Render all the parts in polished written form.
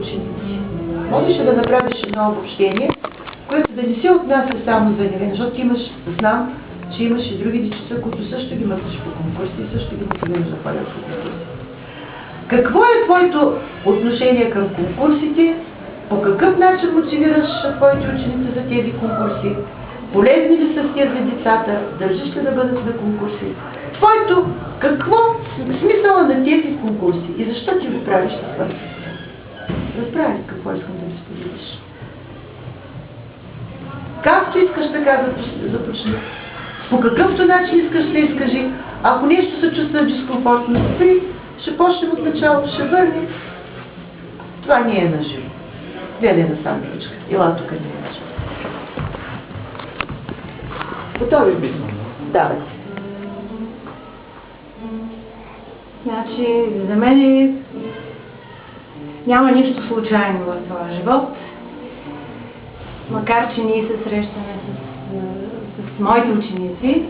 ученици. Можеш ли да направиш едно обобщение, което да не се отнася само за него, защото знам, че имаш и други дечица, които също ги мъчиш по конкурси и също ги мотивираш да ходят по конкурси. Какво е твоето отношение към конкурсите? По какъв начин мотивираш твоите ученици за тези конкурси? Полезни ли са тези за децата? Държиш ли да бъдат на конкурси? Твоето, какво смисъла на тези конкурси и защо ти го правиш това? Разбрали какво искам да ви споделиш. Както искаш така започни. По какъвто начин искаш да изкажи. Ако нещо се чувства дискомфортно, ще почнем от началото, ще върнем. Това не е на живо. Гледай на сандвичка. Ела тук не е на живо. Готови би? Давай. Значи, за мен няма нищо случайно в този живот. Макар, че ние се срещаме с моите ученици,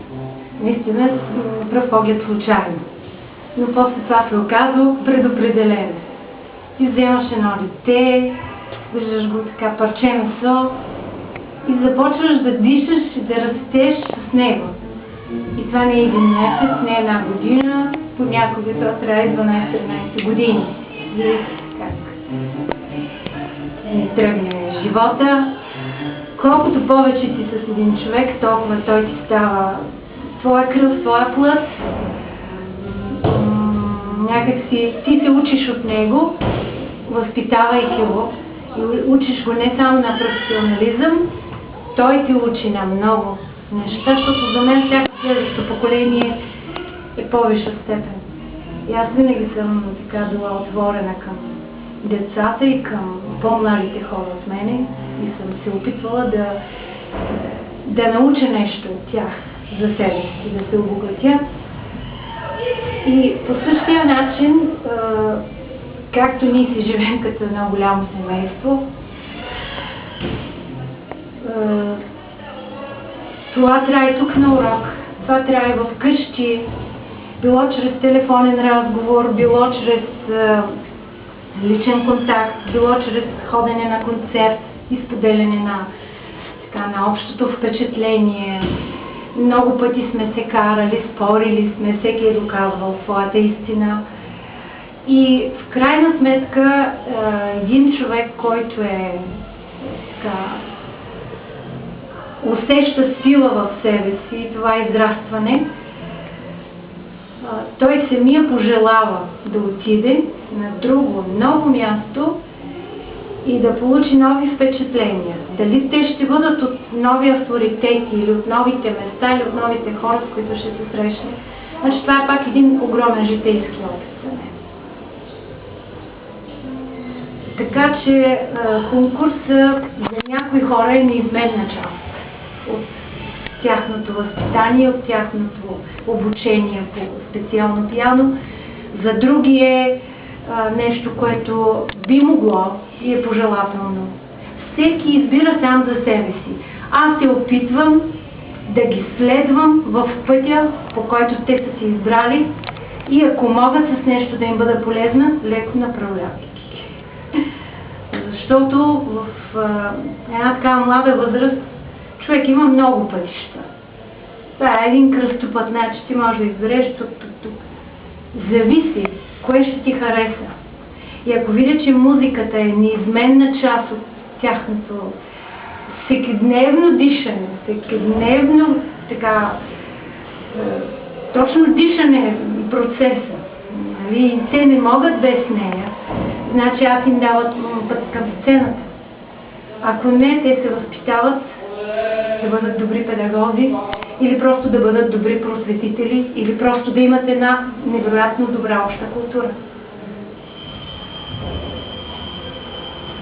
наистина с пръв поглед случайно. Но после това се оказва предопределено. Ти вземаш едно дете, виждаш го така парче месо и започваш да дишаш и да растеш с него. И това не е един месец, не е една година, понякога това трябва 12-13 години. Зависи как ни тръгне живота. Колкото повече си с един човек, толкова той ти става твоя кръв, твоя плът. Някак ти се учиш от него, възпитавайки го. И учиш го не само на професионализъм, той ти учи на много неща, защото за мен всяко следващо поколение е по-висша степен. И аз винаги съм така била отворена към децата и към по-младите хора от мене и съм се опитвала да науча нещо от тях за себе си, да се обогатя. И по същия начин, както ние си живеем като едно голямо семейство, това трябва и тук на урок, това трябва и в къщи, било чрез телефонен разговор, било чрез личен контакт, било чрез ходене на концерт и споделяне на общото впечатление. Много пъти сме се карали, спорили сме, всеки е доказвал своята истина. И в крайна сметка един човек, който усеща сила в себе си, това израстване, той самия пожелава да отиде на друго, ново място и да получи нови впечатления. Дали те ще бъдат от нови авторитети или от новите места или от новите хора, с които ще се срещне. Значи това е пак един огромен житейски опит за мен. Така че конкурсът за някои хора е неизменна част от тяхното възпитание, от тяхното обучение по специално пиано. За други е нещо, което би могло и е пожелателно. Всеки избира сам за себе си. Аз се опитвам да ги следвам в пътя, по който те са си избрали и ако могат с нещо да им бъда полезна, леко направлявайки. Защото в една такава млада възраст човек има много пътища. Това е един кръстопът, значи ти можеш да избереш тук. Зависи кое ще ти хареса. И ако видя, че музиката е неизменна част от тяхното всекидневно дишане, всекидневно така, точно дишане процеса, нали? Те не могат без нея, значи аз им дават път към сцената. Ако не, те се възпитават да бъдат добри педагози, или просто да бъдат добри просветители, или просто да имат една невероятно добра обща култура.